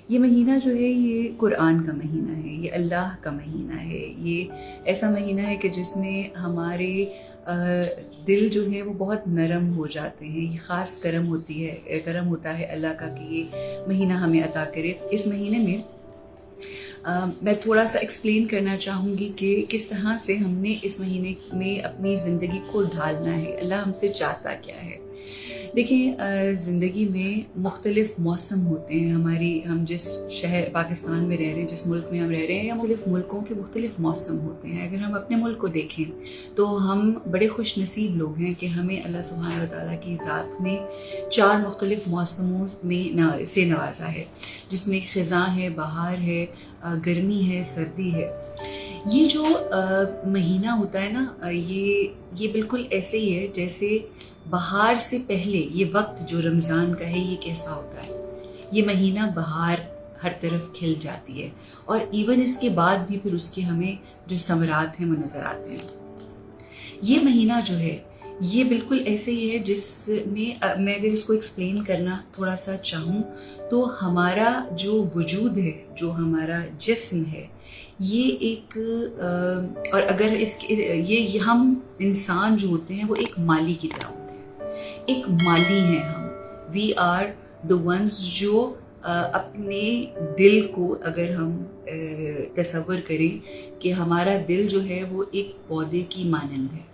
یہ مہینہ جو ہے یہ قرآن کا مہینہ ہے، یہ اللہ کا مہینہ ہے، یہ ایسا مہینہ ہے کہ جس میں ہمارے دل جو ہے وہ بہت نرم ہو جاتے ہیں۔ یہ خاص کرم ہوتا ہے اللہ کا کہ یہ مہینہ ہمیں عطا کرے۔ اس مہینے میں میں تھوڑا سا ایکسپلین کرنا چاہوں گی کہ کس طرح سے ہم نے اس مہینے میں اپنی زندگی کو ڈھالنا ہے، اللہ ہم سے چاہتا کیا ہے۔ دیکھیں، زندگی میں مختلف موسم ہوتے ہیں۔ ہم جس شہر پاکستان میں رہ رہے ہیں، جس ملک میں ہم رہ رہے ہیں، یا مختلف ملکوں کے مختلف موسم ہوتے ہیں۔ اگر ہم اپنے ملک کو دیکھیں تو ہم بڑے خوش نصیب لوگ ہیں کہ ہمیں اللہ سبحانہ وتعالیٰ کی ذات نے 4 مختلف موسموں سے نوازا ہے، جس میں خزاں ہے، بہار ہے، گرمی ہے، سردی ہے۔ یہ جو مہینہ ہوتا ہے نا، یہ بالکل ایسے ہی ہے جیسے بہار سے پہلے یہ وقت جو رمضان کا ہے، یہ کیسا ہوتا ہے۔ یہ مہینہ بہار ہر طرف کھل جاتی ہے، اور ایون اس کے بعد بھی پھر اس کے ہمیں جو ثمرات ہیں وہ نظر آتے ہیں۔ یہ مہینہ جو ہے یہ بالکل ایسے ہی ہے جس میں اگر اس کو ایکسپلین کرنا تھوڑا سا چاہوں تو ہمارا جو وجود ہے، جو ہمارا جسم ہے، یہ ایک اور اگر یہ ہم انسان جو ہوتے ہیں وہ ایک مالی کی طرح ہوتے ہیں، ایک مالی ہیں ہم۔ وی آر دا ونس جو اپنے دل کو اگر ہم تصور کریں کہ ہمارا دل جو ہے وہ ایک پودے کی مانند ہے۔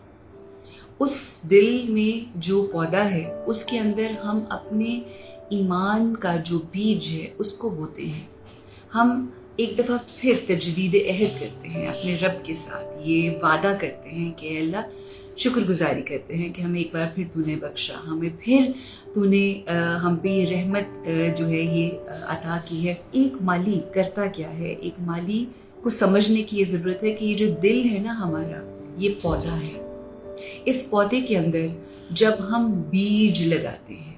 اس دل میں جو پودا ہے اس کے اندر ہم اپنے ایمان کا جو بیج ہے اس کو بوتے ہیں۔ ہم ایک دفعہ پھر تجدید عہد کرتے ہیں اپنے رب کے ساتھ، یہ وعدہ کرتے ہیں کہ اے اللہ، شکر گزاری کرتے ہیں کہ ہمیں ایک بار پھر تو نے بخشا، ہمیں پھر تو نے ہم پہ یہ رحمت جو ہے یہ عطا کی ہے۔ ایک مالی کرتا کیا ہے؟ ایک مالی کو سمجھنے کی یہ ضرورت ہے کہ یہ جو دل ہے نا ہمارا، یہ پودا ہے۔ اس پودے کے اندر جب ہم بیج لگاتے ہیں،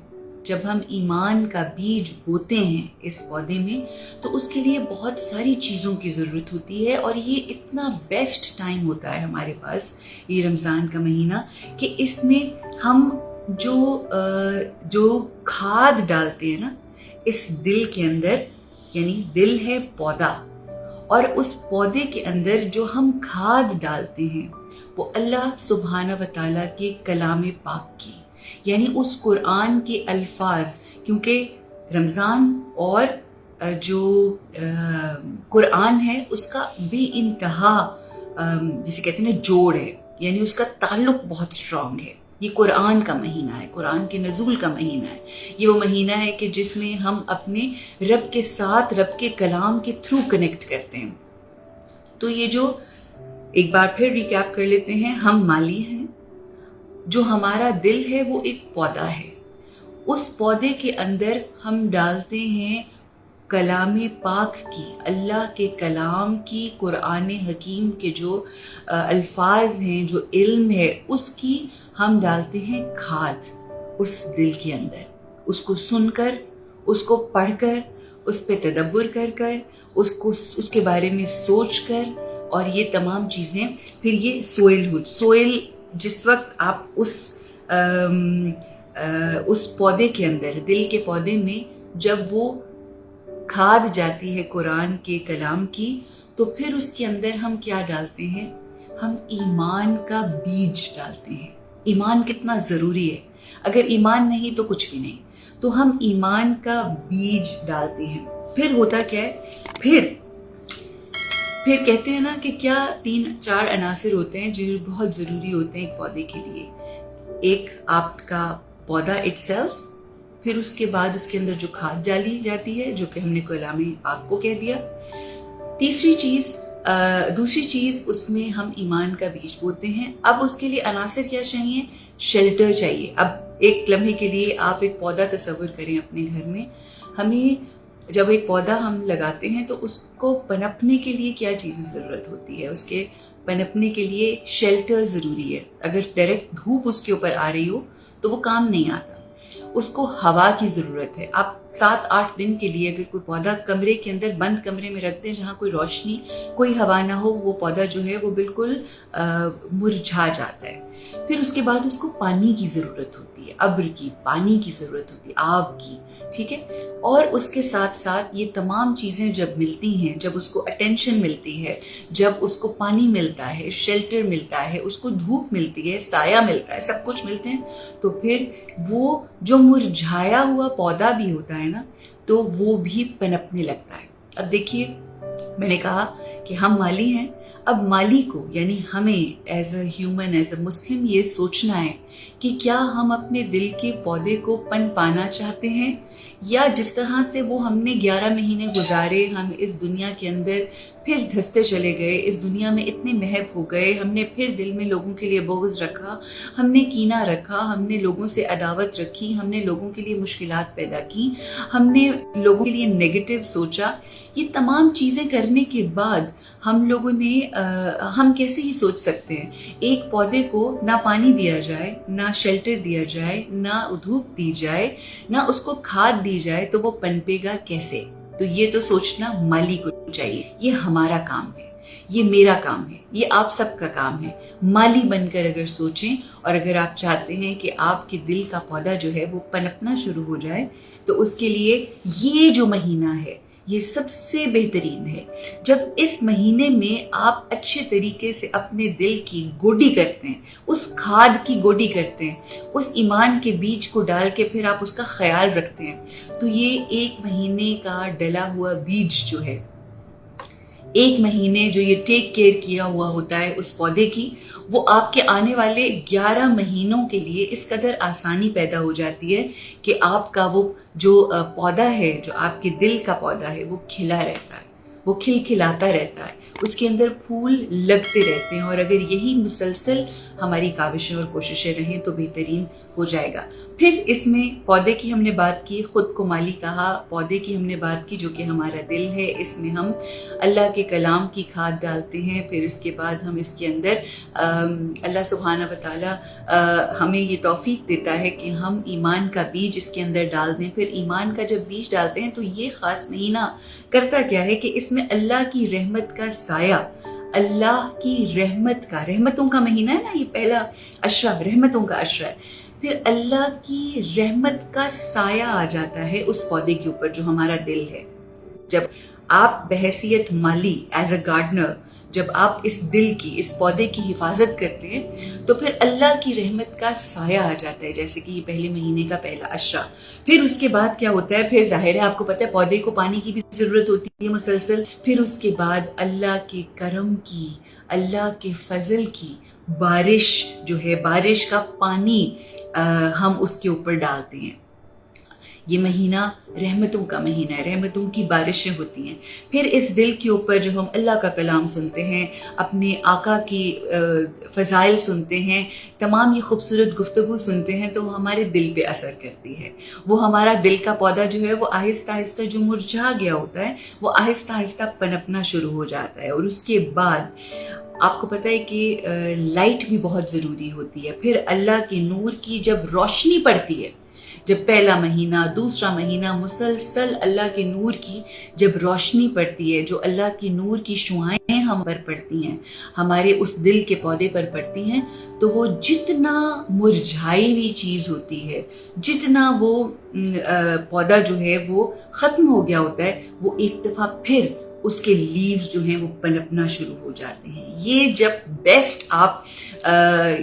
جب ہم ایمان کا بیج بوتے ہیں اس پودے میں، تو اس کے لیے بہت ساری چیزوں کی ضرورت ہوتی ہے، اور یہ اتنا بیسٹ ٹائم ہوتا ہے ہمارے پاس، یہ رمضان کا مہینہ، کہ اس میں ہم جو کھاد ڈالتے ہیں نا اس دل کے اندر، یعنی دل ہے پودا، اور اس پودے کے اندر جو ہم کھاد ڈالتے ہیں وہ اللہ سبحانہ وتعالیٰ کے کلام پاک کی، یعنی اس قرآن کے الفاظ، کیونکہ رمضان اور جو قرآن ہے اس کا بے انتہا جسے کہتے ہیں نا جوڑ ہے، یعنی اس کا تعلق بہت اسٹرانگ ہے۔ یہ قرآن کا مہینہ ہے، قرآن کے نزول کا مہینہ ہے۔ یہ وہ مہینہ ہے کہ جس میں ہم اپنے رب کے ساتھ رب کے کلام کے تھرو کنیکٹ کرتے ہیں۔ تو یہ جو ایک بار پھر ریکیپ کر لیتے ہیں، ہم مالی ہیں، جو ہمارا دل ہے وہ ایک پودا ہے۔ اس پودے کے اندر ہم ڈالتے ہیں کلام پاک کی، اللہ کے کلام کی، قرآن حکیم کے جو الفاظ ہیں، جو علم ہے، اس کی ہم ڈالتے ہیں کھاد اس دل کے اندر۔ اس کو سن کر، اس کو پڑھ کر، اس پہ تدبر کر کر، اس کے بارے میں سوچ کر، اور یہ تمام چیزیں پھر یہ سوئل جس وقت آپ اس پودے کے اندر، دل کے پودے میں جب وہ کھاد جاتی ہے قرآن کے کلام کی، تو پھر اس کے اندر ہم کیا ڈالتے ہیں؟ ہم ایمان کا بیج ڈالتے ہیں۔ ایمان کتنا ضروری ہے، اگر ایمان نہیں تو کچھ بھی نہیں، تو ہم ایمان کا بیج ڈالتے ہیں۔ پھر ہوتا کیا ہے؟ پھر کہتے ہیں نا کہ کیا 3-4 عناصر ہوتے ہیں جو بہت ضروری ہوتے ہیں ایک پودے کے لیے۔ ایک آپ کا پودا اٹ سیلف، پھر اس کے بعد اس کے اندر جو کھاد ڈالی جاتی ہے، جو کہ ہم نے کلام پاک کو کہہ دیا۔ دوسری چیز اس میں ہم ایمان کا بیج بوتے ہیں۔ اب اس کے لیے عناصر کیا چاہیے؟ شیلٹر چاہیے۔ اب ایک لمحے کے لیے آپ ایک پودا تصور کریں اپنے گھر میں۔ ہمیں جب ایک پودا ہم لگاتے ہیں تو اس کو پنپنے کے لیے کیا چیزیں ضرورت ہوتی ہے؟ اس کے پنپنے کے لیے شیلٹر ضروری ہے۔ اگر ڈائریکٹ دھوپ اس کے اوپر آ رہی ہو تو وہ کام نہیں آتا۔ اس کو ہوا کی ضرورت ہے. آپ 7-8 دن کے لیے اگر کوئی پودا کمرے کے اندر بند کمرے میں رکھتے ہیں جہاں کوئی روشنی کوئی ہوا نہ ہو، وہ پودا جو ہے وہ بالکل مرجھا جاتا ہے. پھر اس کے بعد اس کو پانی کی ضرورت ہوتی ہے، ابر کی، پانی کی ضرورت ہوتی ہے، آب کی. ٹھیک ہے. اور اس کے ساتھ ساتھ یہ تمام چیزیں جب ملتی ہیں، جب اس کو اٹینشن ملتی ہے، جب اس کو پانی ملتا ہے، شیلٹر ملتا ہے، اس کو دھوپ ملتی ہے، سایہ ملتا ہے، سب کچھ ملتے ہیں، تو پھر وہ جو مرجھایا ہوا پودا بھی ہوتا ہے نا، تو وہ بھی پنپنے لگتا ہے. اب دیکھیے، میں نے کہا کہ ہم مالی ہیں. اب مالی کو یعنی ہمیں as a human, as a Muslim یہ سوچنا ہے کہ کیا ہم اپنے دل کے پودے کو پن پانا چاہتے ہیں، یا جس طرح سے وہ ہم نے 11 مہینے گزارے، ہم اس دنیا کے اندر پھر دھستے چلے گئے، اس دنیا میں اتنے محو ہو گئے، ہم نے پھر دل میں لوگوں کے لیے بغض رکھا، ہم نے کینہ رکھا، ہم نے لوگوں سے عداوت رکھی، ہم نے لوگوں کے لیے مشکلات پیدا کی، ہم نے لوگوں کے لیے نیگیٹو سوچا. یہ تمام چیزیں کرنے کے بعد ہم لوگوں نے ہم کیسے ہی سوچ سکتے ہیں ایک پودے کو نہ پانی دیا جائے، نہ شیلٹر دیا جائے، نہ دھوپ دی جائے، نہ اس کو کھاد دی جائے، تو وہ پنپے گا کیسے؟ تو یہ تو سوچنا مالی کو چاہیے. یہ ہمارا کام ہے، یہ میرا کام ہے، یہ آپ سب کا کام ہے. مالی بن کر اگر سوچیں، اور اگر آپ چاہتے ہیں کہ آپ کے دل کا پودا جو ہے وہ پنپنا شروع ہو جائے، تو اس کے لیے یہ جو مہینہ ہے یہ سب سے بہترین ہے. جب اس مہینے میں آپ اچھے طریقے سے اپنے دل کی گوڈی کرتے ہیں، اس کھاد کی گوڈی کرتے ہیں، اس ایمان کے بیج کو ڈال کے پھر آپ اس کا خیال رکھتے ہیں، تو یہ 1 مہینے کا ڈلا ہوا بیج جو ہے، 1 مہینے جو یہ ٹیک کیئر کیا ہوا ہوتا ہے اس پودے کی، وہ آپ کے آنے والے 11 مہینوں کے لیے اس قدر آسانی پیدا ہو جاتی ہے کہ آپ کا وہ جو پودا ہے، جو آپ کے دل کا پودا ہے، وہ کھلا رہتا ہے، وہ کھلاتا رہتا ہے، اس کے اندر پھول لگتے رہتے ہیں. اور اگر یہی مسلسل ہماری کاوشیں اور کوششیں رہیں تو بہترین ہو جائے گا. پھر اس میں پودے کی ہم نے بات کی، خود کو مالی کہا، پودے کی ہم نے بات کی جو کہ ہمارا دل ہے. اس میں ہم اللہ کے کلام کی کھاد ڈالتے ہیں. پھر اس کے بعد ہم اس کے اندر اللہ سبحانہ و تعالی ہمیں یہ توفیق دیتا ہے کہ ہم ایمان کا بیج اس کے اندر ڈال دیں. پھر ایمان کا جب بیج ڈالتے ہیں تو یہ خاص مہینہ کرتا کیا ہے کہ اس میں اللہ کی رحمت کا سایہ، اللہ کی رحمت کا، رحمتوں کا مہینہ ہے نا، یہ پہلا عشرہ رحمتوں کا عشرہ ہے. پھر اللہ کی رحمت کا سایہ آ جاتا ہے اس پودے کے اوپر جو ہمارا دل ہے. جب آپ بحیثیت مالی، ایز اے گارڈنر، جب آپ اس دل کی، اس پودے کی حفاظت کرتے ہیں، تو پھر اللہ کی رحمت کا سایہ آ جاتا ہے، جیسے کہ یہ پہلے مہینے کا پہلا عشرہ. پھر اس کے بعد کیا ہوتا ہے؟ پھر ظاہر ہے آپ کو پتہ ہے پودے کو پانی کی بھی ضرورت ہوتی ہے مسلسل. پھر اس کے بعد اللہ کے کرم کی، اللہ کے فضل کی بارش جو ہے، بارش کا پانی ہم اس کے اوپر ڈالتے ہیں. یہ مہینہ رحمتوں کا مہینہ ہے، رحمتوں کی بارشیں ہوتی ہیں. پھر اس دل کے اوپر جب ہم اللہ کا کلام سنتے ہیں، اپنے آقا کی فضائل سنتے ہیں، تمام یہ خوبصورت گفتگو سنتے ہیں، تو وہ ہمارے دل پہ اثر کرتی ہے. وہ ہمارا دل کا پودا جو ہے وہ آہستہ آہستہ جو مرجھا گیا ہوتا ہے، وہ آہستہ آہستہ پنپنا شروع ہو جاتا ہے. اور اس کے بعد آپ کو پتہ ہے کہ لائٹ بھی بہت ضروری ہوتی ہے. پھر اللہ کے نور کی جب روشنی پڑتی ہے، جب پہلا مہینہ، دوسرا مہینہ مسلسل اللہ کے نور کی جب روشنی پڑتی ہے، جو اللہ کی نور کی شعائیں ہم پر پڑتی ہیں، ہمارے اس دل کے پودے پر پڑتی ہیں، تو وہ جتنا مرجھائی ہوئی چیز ہوتی ہے، جتنا وہ پودا جو ہے وہ ختم ہو گیا ہوتا ہے، وہ ایک دفعہ پھر اس کے لیوز جو ہیں وہ پنپنا شروع ہو جاتے ہیں. یہ جب بیسٹ آپ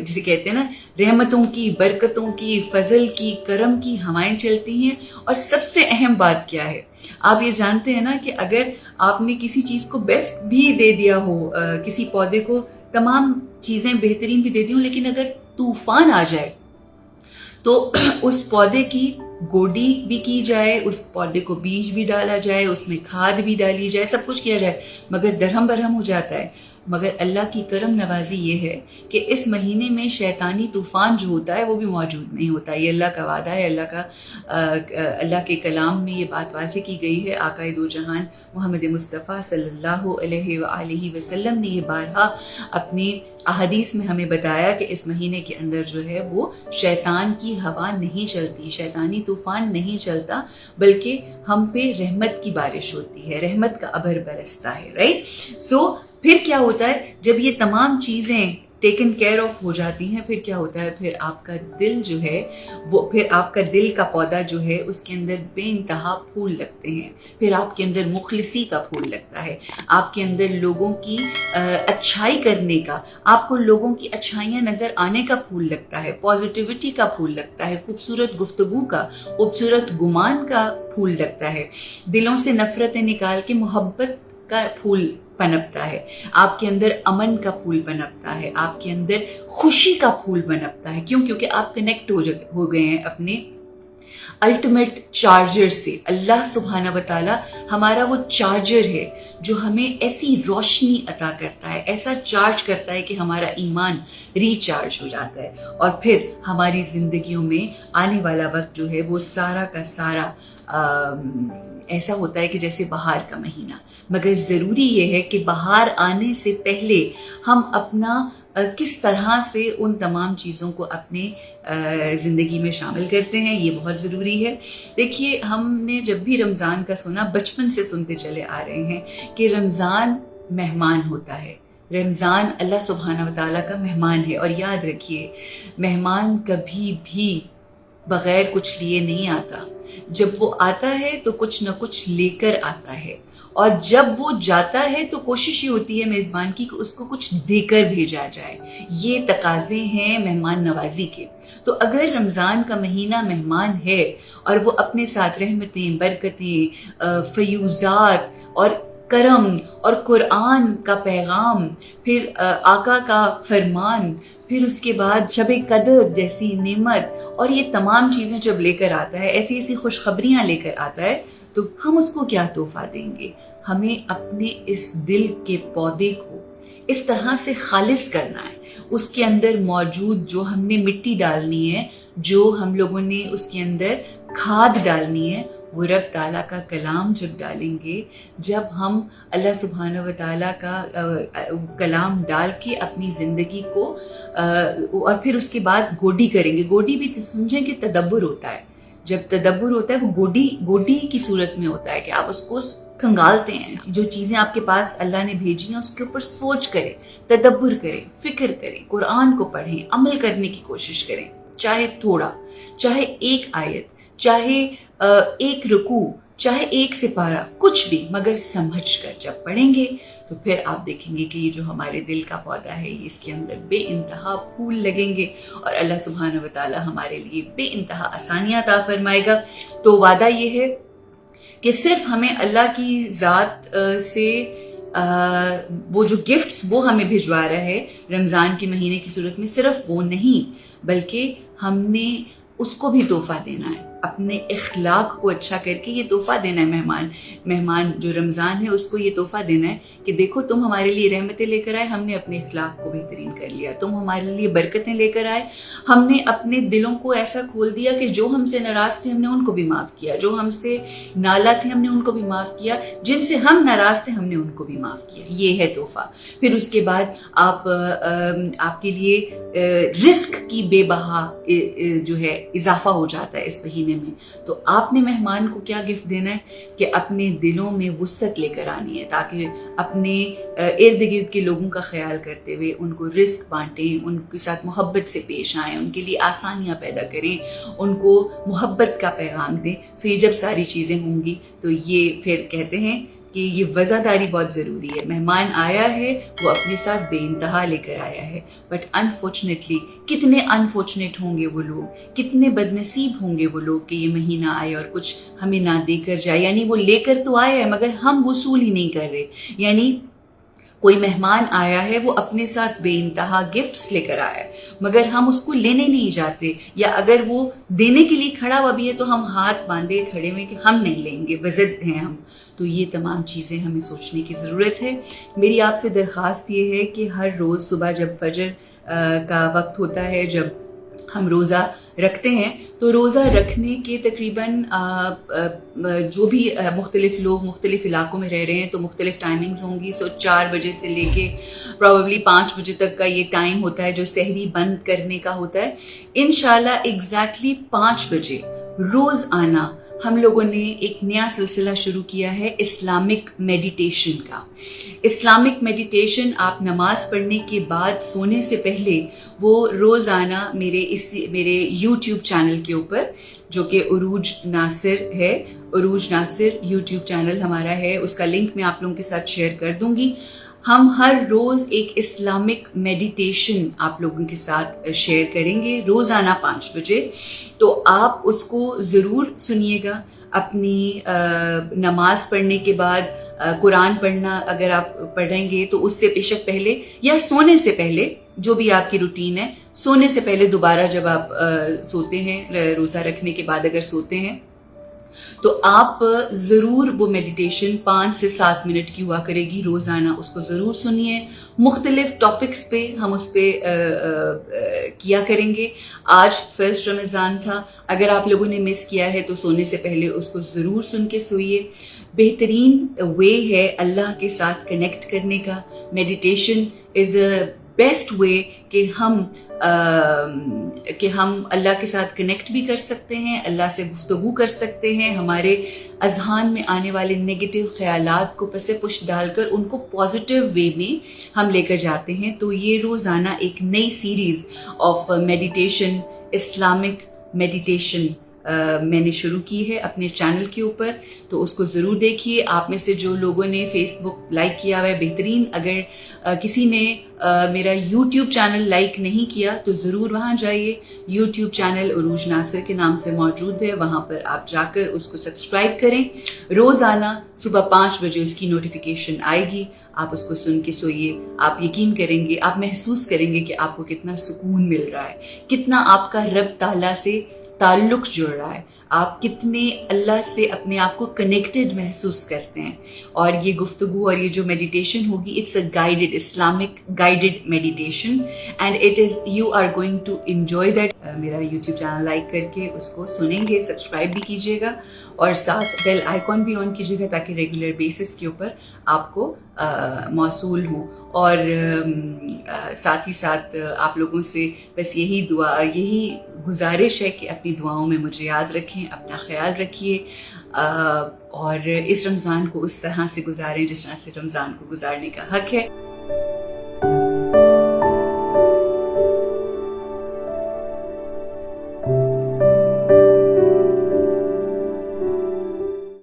جسے کہتے ہیں نا رحمتوں کی، برکتوں کی، فضل کی، کرم کی ہوائیں چلتی ہیں. اور سب سے اہم بات کیا ہے، آپ یہ جانتے ہیں نا کہ اگر آپ نے کسی چیز کو بیسٹ بھی دے دیا ہو، کسی پودے کو تمام چیزیں بہترین بھی دے دی ہوں، لیکن اگر طوفان آ جائے تو اس پودے کی گوڈی بھی کی جائے، اس پودے کو بیج بھی ڈالا جائے، اس میں کھاد بھی ڈالی جائے، سب کچھ کیا جائے، مگر درہم برہم ہو جاتا ہے. مگر اللہ کی کرم نوازی یہ ہے کہ اس مہینے میں شیطانی طوفان جو ہوتا ہے وہ بھی موجود نہیں ہوتا. یہ اللہ کا وعدہ ہے. اللہ کے کلام میں یہ بات واضح کی گئی ہے. آقائے دو جہان محمد مصطفیٰ صلی اللہ علیہ وآلہ وسلم نے یہ بارہا اپنی احادیث میں ہمیں بتایا کہ اس مہینے کے اندر جو ہے وہ شیطان کی ہوا نہیں چلتی, شیطانی طوفان نہیں چلتا, بلکہ ہم پہ رحمت کی بارش ہوتی ہے, رحمت کا ابر برستا ہے. رائٹ. سو پھر کیا ہوتا ہے جب یہ تمام چیزیں ٹیکن کیئر آف ہو جاتی ہیں, پھر کیا ہوتا ہے, پھر آپ کا دل جو ہے وہ, پھر آپ کا دل کا پودا جو ہے اس کے اندر بے انتہا پھول لگتے ہیں. پھر آپ کے اندر مخلصی کا پھول لگتا ہے, آپ کے اندر لوگوں کی اچھائی کرنے کا, آپ کو لوگوں کی اچھائیاں نظر آنے کا پھول لگتا ہے, پازیٹیوٹی کا پھول لگتا ہے, خوبصورت گفتگو کا, خوبصورت گمان کا پھول لگتا ہے, دلوں سے نفرتیں نکال کے محبت کا پھول پنپتا ہے, آپ کے اندر امن کا پھول پنپتا ہے, آپ کے اندر خوشی کا پھول پنپتا ہے. کیوں؟ کیونکہ آپ کنیکٹ ہو گئے ہیں اپنے الٹیمیٹ چارجر سے. اللہ سبحانہ و تعالی ہمارا وہ چارجر ہے جو ہمیں ایسی روشنی عطا کرتا ہے, ایسا چارج کرتا ہے کہ ہمارا ایمان ریچارج ہو جاتا ہے, اور پھر ہماری زندگیوں میں آنے والا وقت جو ہے وہ سارا کا سارا ایسا ہوتا ہے کہ جیسے بہار کا مہینہ. مگر ضروری یہ ہے کہ بہار آنے سے پہلے ہم اپنا کس طرح سے ان تمام چیزوں کو اپنے زندگی میں شامل کرتے ہیں, یہ بہت ضروری ہے. دیکھیے, ہم نے جب بھی رمضان کا سنا, بچپن سے سنتے چلے آ رہے ہیں کہ رمضان مہمان ہوتا ہے, رمضان اللہ سبحانہ و تعالیٰ کا مہمان ہے. اور یاد رکھیے, مہمان کبھی بھی بغیر کچھ لیے نہیں آتا. جب وہ آتا ہے تو کچھ نہ کچھ لے کر آتا ہے, اور جب وہ جاتا ہے تو کوشش یہ ہوتی ہے میزبان کی کہ اس کو کچھ دے کر بھیجا جائے. یہ تقاضے ہیں مہمان نوازی کے. تو اگر رمضان کا مہینہ مہمان ہے اور وہ اپنے ساتھ رحمتیں, برکتیں, فیوزات اور کرم اور قرآن کا پیغام, پھر آقا کا فرمان, پھر اس کے بعد شب قدر جیسی نعمت, اور یہ تمام چیزیں جب لے کر آتا ہے, ایسی ایسی خوشخبریاں لے کر آتا ہے, تو ہم اس کو کیا تحفہ دیں گے؟ ہمیں اپنے اس دل کے پودے کو اس طرح سے خالص کرنا ہے. اس کے اندر موجود جو ہم نے مٹی ڈالنی ہے, جو ہم لوگوں نے اس کے اندر کھاد ڈالنی ہے, وہ رب تعالیٰ کا کلام جب ڈالیں گے, جب ہم اللہ سبحانہ و تعالیٰ کا کلام ڈال کے اپنی زندگی کو, اور پھر اس کے بعد گوڈی کریں گے. گوڈی بھی سمجھیں کہ تدبر ہوتا ہے. جب تدبر ہوتا ہے وہ گوڈی کی صورت میں ہوتا ہے کہ آپ اس کو کھنگالتے ہیں. جو چیزیں آپ کے پاس اللہ نے بھیجی ہیں اس کے اوپر سوچ کریں, تدبر کریں, فکر کریں, قرآن کو پڑھیں, عمل کرنے کی کوشش کریں, چاہے تھوڑا, چاہے ایک آیت, چاہے ایک رکوع, چاہے ایک سپارہ, کچھ بھی, مگر سمجھ کر جب پڑھیں گے تو پھر آپ دیکھیں گے کہ یہ جو ہمارے دل کا پودا ہے, اس کے اندر بے انتہا پھول لگیں گے, اور اللہ سبحانہ و تعالی ہمارے لیے بے انتہا آسانیاں عطا فرمائے گا. تو وعدہ یہ ہے کہ صرف ہمیں اللہ کی ذات سے وہ جو گفٹس وہ ہمیں بھجوا رہا ہے رمضان کے مہینے کی صورت میں, صرف وہ نہیں, بلکہ ہم نے اس کو بھی تحفہ دینا ہے, اپنے اخلاق کو اچھا کر کے یہ تحفہ دینا ہے. مہمان جو رمضان ہے اس کو یہ تحفہ دینا ہے کہ دیکھو تم ہمارے لیے رحمتیں لے کر آئے, ہم نے اپنے اخلاق کو بہترین کر لیا. تم ہمارے لیے برکتیں لے کر آئے, ہم نے اپنے دلوں کو ایسا کھول دیا کہ جو ہم سے ناراض تھے ہم نے ان کو بھی معاف کیا, جو ہم سے نالا تھے ہم نے ان کو بھی معاف کیا, جن سے ہم ناراض تھے ہم نے ان کو بھی معاف کیا. یہ ہے تحفہ. پھر اس کے بعد آپ کے لیے رزق کی بے بہا جو ہے اضافہ ہو جاتا ہے اس مہینے میں. تو آپ نے مہمان کو کیا گفٹ دینا ہے کہ اپنے دلوں میں وسعت لے کر آنی ہے, تاکہ اپنے ارد گرد کے لوگوں کا خیال کرتے ہوئے ان کو رزق بانٹیں, ان کے ساتھ محبت سے پیش آئیں, ان کے لیے آسانیاں پیدا کریں, ان کو محبت کا پیغام دیں. سو یہ جب ساری چیزیں ہوں گی تو یہ پھر کہتے ہیں کہ یہ وزاداری بہت ضروری ہے. مہمان آیا ہے وہ اپنے ساتھ بے انتہا لے کر آیا ہے, بٹ انفارچونیٹلی کتنے انفارچونیٹ ہوں گے وہ لوگ, کتنے بد نصیب ہوں گے وہ لوگ کہ یہ مہینہ آئے اور کچھ ہمیں نہ دے کر جائے. یعنی وہ لے کر تو آیا ہے مگر ہم وصول ہی نہیں کر رہے. یعنی کوئی مہمان آیا ہے وہ اپنے ساتھ بے انتہا گفٹس لے کر آیا ہے مگر ہم اس کو لینے نہیں جاتے، یا اگر وہ دینے کے لیے کھڑا ہوا بھی ہے تو ہم ہاتھ باندھے کھڑے ہوئے کہ ہم نہیں لیں گے، بضد ہیں ہم. تو یہ تمام چیزیں ہمیں سوچنے کی ضرورت ہے. میری آپ سے درخواست یہ ہے کہ ہر روز صبح جب فجر کا وقت ہوتا ہے، جب ہم روزہ رکھتے ہیں، تو روزہ رکھنے کے تقریباً جو بھی مختلف لوگ مختلف علاقوں میں رہ رہے ہیں تو مختلف ٹائمنگز ہوں گی. 4 بجے سے لے کے پروبیبلی 5 بجے تک کا یہ ٹائم ہوتا ہے جو سحری بند کرنے کا ہوتا ہے. انشاءاللہ ایگزیکٹلی 5 بجے روز آنا ہم لوگوں نے ایک نیا سلسلہ شروع کیا ہے اسلامک میڈیٹیشن کا. اسلامک میڈیٹیشن آپ نماز پڑھنے کے بعد سونے سے پہلے وہ روزانہ میرے یوٹیوب چینل کے اوپر، جو کہ عروج ناصر ہے، عروج ناصر یوٹیوب چینل ہمارا ہے، اس کا لنک میں آپ لوگوں کے ساتھ شیئر کر دوں گی. ہم ہر روز ایک اسلامک میڈیٹیشن آپ لوگوں کے ساتھ شیئر کریں گے روزانہ 5 بجے. تو آپ اس کو ضرور سنیے گا. اپنی نماز پڑھنے کے بعد قرآن پڑھنا اگر آپ پڑھیں گے تو اس سے بے شک پہلے یا سونے سے پہلے، جو بھی آپ کی روٹین ہے، سونے سے پہلے دوبارہ جب آپ سوتے ہیں، روزہ رکھنے کے بعد اگر سوتے ہیں تو آپ ضرور وہ میڈیٹیشن 5 سے 7 منٹ کی ہوا کرے گی روزانہ. اس کو ضرور سنیے. مختلف ٹاپکس پہ ہم اس پہ کیا کریں گے. آج فرسٹ رمضان تھا، اگر آپ لوگوں نے مس کیا ہے تو سونے سے پہلے اس کو ضرور سن کے سوئیے. بہترین وے ہے اللہ کے ساتھ کنیکٹ کرنے کا. Meditation is a best way کہ ہم اللہ کے ساتھ کنیکٹ بھی کر سکتے ہیں، اللہ سے گفتگو کر سکتے ہیں، ہمارے اذہان میں آنے والے نیگیٹو خیالات کو پس پش ڈال کر ان کو پازیٹیو وے میں ہم لے کر جاتے ہیں. تو یہ روزانہ ایک نئی series of meditation, Islamic meditation میں نے شروع کی ہے اپنے چینل کے اوپر. تو اس کو ضرور دیکھیے. آپ میں سے جو لوگوں نے فیس بک لائک کیا ہوا ہے بہترین. اگر کسی نے میرا یوٹیوب چینل لائک نہیں کیا تو ضرور وہاں جائیے. یوٹیوب چینل عروج ناصر کے نام سے موجود ہے، وہاں پر آپ جا کر اس کو سبسکرائب کریں. روزانہ صبح 5 بجے اس کی نوٹیفیکیشن آئے گی. آپ اس کو سن کے سوئیے. آپ یقین کریں گے، آپ محسوس کریں گے کہ آپ کو کتنا سکون مل رہا ہے، کتنا آپ کا رب تعالیٰ سے تعلق جڑ رہا ہے، آپ کتنے اللہ سے اپنے آپ کو کنیکٹڈ محسوس کرتے ہیں. اور یہ گفتگو اور یہ جو میڈیٹیشن ہوگی، it's a guided Islamic guided meditation and it is you are going to enjoy that. میرا یوٹیوب چینل لائک کر کے اس کو سنیں گے، سبسکرائب بھی کیجیے گا اور ساتھ بیل آئیکن بھی آن کیجیے گا تاکہ ریگولر بیسس کے اوپر آپ کو موصول ہوں. اور ساتھ ہی ساتھ آپ لوگوں سے بس یہی گزارش ہے کہ اپنی دعاؤں میں مجھے یاد رکھیں، اپنا خیال رکھیے اور اس رمضان کو اس طرح سے گزاریں جس طرح سے رمضان کو گزارنے کا حق ہے.